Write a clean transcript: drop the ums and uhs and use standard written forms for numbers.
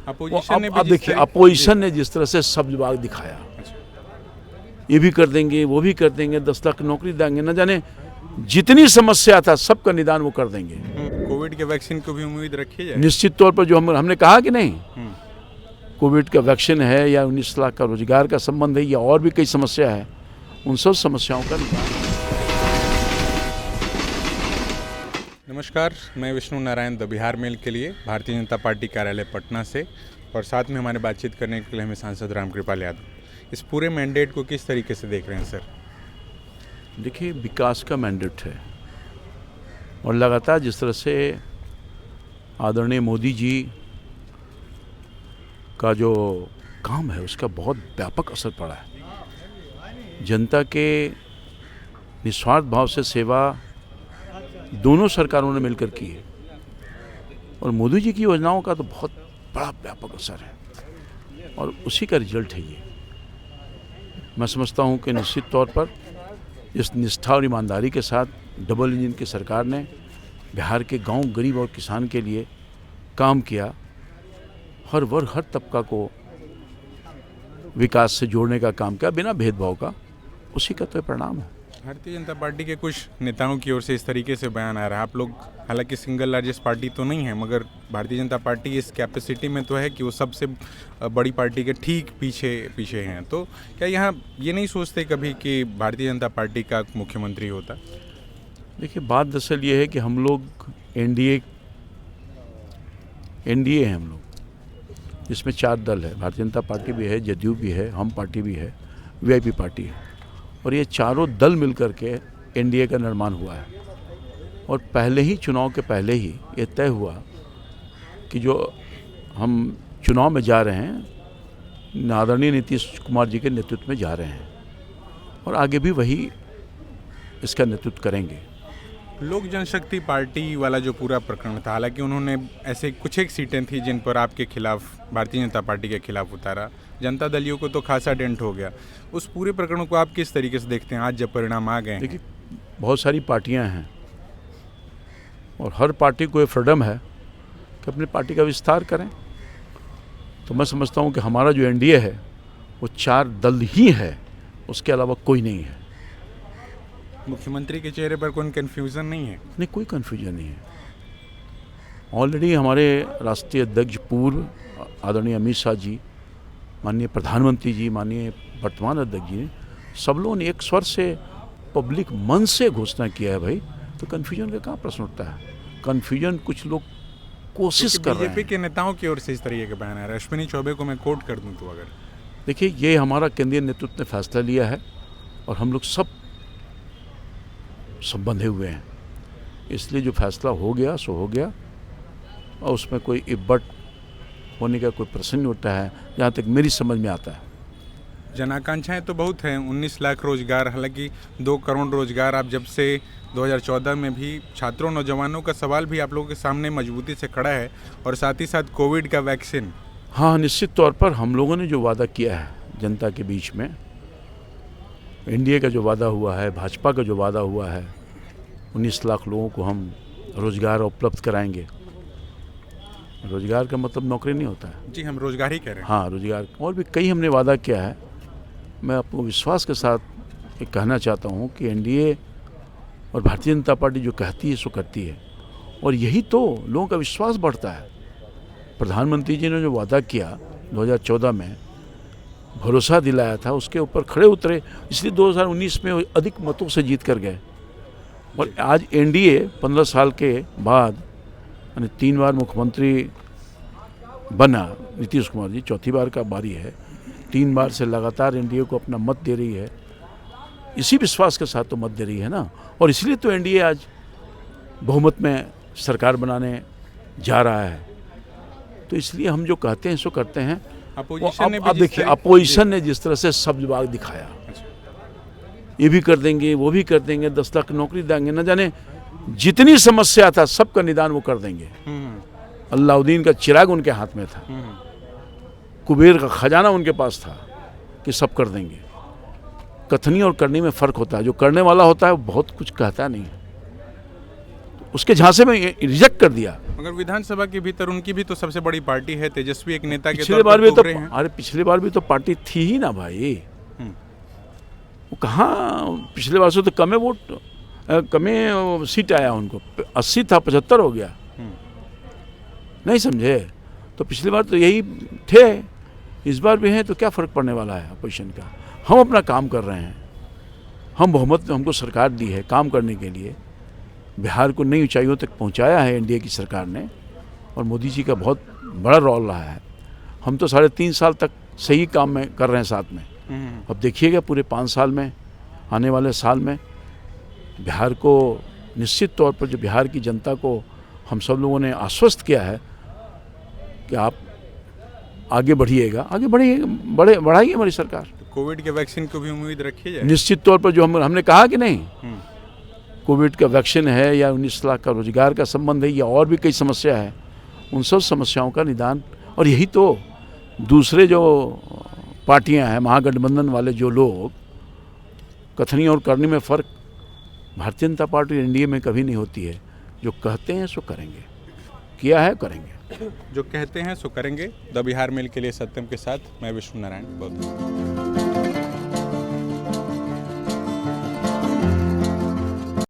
Opposition ने अब देखिए, अपोजिशन ने जिस तरह से सब विभाग दिखाया, ये भी कर देंगे, वो भी कर देंगे, 10 लाख नौकरी देंगे, न जाने जितनी समस्या था सबका निदान वो कर देंगे। कोविड के वैक्सीन को भी उम्मीद रखी जाए। निश्चित तौर पर जो हमने कहा कि नहीं, कोविड का वैक्सीन है या 19 लाख का रोजगार का संबंध है या और भी कई समस्या है, उन सब समस्याओं का निदान। नमस्कार, मैं विष्णु नारायण द बिहार मेल के लिए भारतीय जनता पार्टी कार्यालय पटना से, और साथ में हमारे बातचीत करने के लिए हमें सांसद रामकृपाल यादव। इस पूरे मैंडेट को किस तरीके से देख रहे हैं सर? देखिए, विकास का मैंडेट है और लगातार जिस तरह से आदरणीय मोदी जी का जो काम है उसका बहुत व्यापक असर पड़ा है। जनता के निस्वार्थ भाव से सेवा दोनों सरकारों ने मिलकर की है और मोदी जी की योजनाओं का तो बहुत बड़ा व्यापक असर है और उसी का रिजल्ट है ये। मैं समझता हूँ कि निश्चित तौर पर इस निष्ठा और ईमानदारी के साथ डबल इंजन की सरकार ने बिहार के गांव, गरीब और किसान के लिए काम किया। हर वर्ग, हर तबका को विकास से जोड़ने का काम किया बिना भेदभाव का, उसी का तो परिणाम है। भारतीय जनता पार्टी के कुछ नेताओं की ओर से इस तरीके से बयान आ रहा है, आप लोग हालांकि सिंगल लार्जेस्ट पार्टी तो नहीं है, मगर भारतीय जनता पार्टी इस कैपेसिटी में तो है कि वो सबसे बड़ी पार्टी के ठीक पीछे हैं। तो क्या यहाँ ये नहीं सोचते कभी कि भारतीय जनता पार्टी का मुख्यमंत्री होता? देखिए, बात दरअसल ये है कि हम लोग एनडीए हैं हम लोग, जिसमें 4 दल है। भारतीय जनता पार्टी भी है, जदयू भी है, हम पार्टी भी है, वीआईपी पार्टी है, और ये चारों दल मिलकर के एनडीए का निर्माण हुआ है। और पहले ही चुनाव के पहले ही ये तय हुआ कि जो हम चुनाव में जा रहे हैं आदरणीय नीतीश कुमार जी के नेतृत्व में जा रहे हैं और आगे भी वही इसका नेतृत्व करेंगे। लोक जनशक्ति पार्टी वाला जो पूरा प्रकरण था, हालांकि उन्होंने ऐसे कुछ एक सीटें थी जिन पर आपके खिलाफ, भारतीय जनता पार्टी के खिलाफ उतारा, जनता दलियों को तो खासा डेंट हो गया। उस पूरे प्रकरण को आप किस तरीके से देखते हैं आज जब परिणाम आ गए? देखिए, बहुत सारी पार्टियां हैं और हर पार्टी को ये फ्रीडम है कि अपनी पार्टी का विस्तार करें। तो मैं समझता हूं कि हमारा जो एनडीए है वो 4 दल ही है, उसके अलावा कोई नहीं है। मुख्यमंत्री के चेहरे पर कोई कन्फ्यूज़न नहीं है? नहीं, कोई कन्फ्यूजन नहीं है। ऑलरेडी हमारे राष्ट्रीय अध्यक्ष पूर्व आदरणीय अमित शाह जी, माननीय प्रधानमंत्री जी, माननीय वर्तमान अध्यक्ष जी ने सब लोगों ने एक स्वर से पब्लिक मन से घोषणा किया है भाई, तो कन्फ्यूजन का कहाँ प्रश्न उठता है? कन्फ्यूजन कुछ लोग कोशिश कर रहे हैं। बीजेपी के नेताओं की ओर से इस तरीके के बयान आ रहा है। अश्विनी चौबे को मैं कोट कर दूं तो, अगर देखिए, ये हमारा केंद्रीय नेतृत्व ने फैसला लिया है और हम लोग सब बंधे हुए हैं, इसलिए जो फैसला हो गया सो हो गया और उसमें कोई इब्बट होने का कोई प्रश्न नहीं उठता है, जहाँ तक मेरी समझ में आता है। जनाकांक्षाएं तो बहुत हैं, 19 लाख रोजगार, हालांकि 2 करोड़ रोजगार आप जब से 2014 में भी छात्रों, नौजवानों का सवाल भी आप लोगों के सामने मजबूती से खड़ा है, और साथ ही साथ कोविड का वैक्सीन। हाँ, निश्चित तौर पर हम लोगों ने जो वादा किया है जनता के बीच में, एनडीए का जो वादा हुआ है, भाजपा का जो वादा हुआ है, 19 लाख लोगों को हम रोजगार उपलब्ध कराएंगे। रोजगार का मतलब नौकरी नहीं होता है जी, हम रोजगार ही कह रहे हैं। हाँ, रोजगार और भी कई हमने वादा किया है। मैं आपको विश्वास के साथ एक कहना चाहता हूँ कि एनडीए और भारतीय जनता पार्टी जो कहती है सो करती है, और यही तो लोगों का विश्वास बढ़ता है। प्रधानमंत्री जी ने जो वादा किया 2014 में, भरोसा दिलाया था, उसके ऊपर खड़े उतरे, इसलिए 2019 में अधिक मतों से जीत कर गए। और आज एनडीए 15 साल के बाद, यानी 3 बार मुख्यमंत्री बना नीतीश कुमार जी, 4थी बार का बारी है, 3 बार से लगातार एनडीए को अपना मत दे रही है। इसी विश्वास के साथ तो मत दे रही है ना, और इसलिए तो एनडीए आज बहुमत में सरकार बनाने जा रहा है। तो इसलिए हम जो कहते हैं सो करते हैं। अब देखिए, अपोजिशन ने जिस तरह से सब विभाग दिखाया, ये भी कर देंगे, वो भी कर देंगे, 10 लाख नौकरी देंगे, न जाने जितनी समस्या था सबका निदान वो कर देंगे। अलाउद्दीन का चिराग उनके हाथ में था, कुबेर का खजाना उनके पास था कि सब कर देंगे। कथनी और करनी में फ़र्क होता है। जो करने वाला होता है वो बहुत कुछ कहता नहीं है। तो उसके झांसे में रिजेक्ट कर दिया। मगर विधानसभा के भीतर उनकी भी तो सबसे बड़ी पार्टी है, तेजस्वी एक नेता के पिछले तौर बार पर भी तो तो उभरे हैं। अरे पिछले बार भी तो पार्टी थी ही ना भाई। वो कहाँ, पिछले बार से तो कमे वोट, कमे सीट आया उनको, 80 था 75 हो गया। नहीं समझे? तो पिछली बार तो यही थे, इस बार भी हैं, तो क्या फ़र्क पड़ने वाला है अपोजिशन का। हम अपना काम कर रहे हैं, हम बहुमत हमको सरकार दी है काम करने के लिए, बिहार को नई ऊंचाइयों तक पहुंचाया है एनडीए की सरकार ने, और मोदी जी का बहुत बड़ा रोल रहा है। हम तो 3.5 साल तक सही काम में कर रहे हैं साथ में। अब देखिएगा पूरे 5 साल में, आने वाले साल में बिहार को निश्चित तौर पर, जो बिहार की जनता को हम सब लोगों ने आश्वस्त किया है कि आप आगे बढ़िएगा, आगे बढ़ाइए हमारी सरकार। कोविड के वैक्सीन को भी उम्मीद रखी जाए। निश्चित तौर पर जो हमने कहा कि नहीं, कोविड का वैक्सीन है या 19 लाख का रोजगार का संबंध है या और भी कई समस्या है, उन सब समस्याओं का निदान। और यही तो दूसरे जो पार्टियां हैं, महागठबंधन वाले जो लोग, कथनी और करनी में फ़र्क भारतीय जनता पार्टी एनडीए में कभी नहीं होती है। जो कहते हैं सो करेंगे, किया है करेंगे। जो कहते हैं सो करेंगे। द बिहार मेल के लिए सत्यम के साथ मैं विष्णु नारायण। बहुत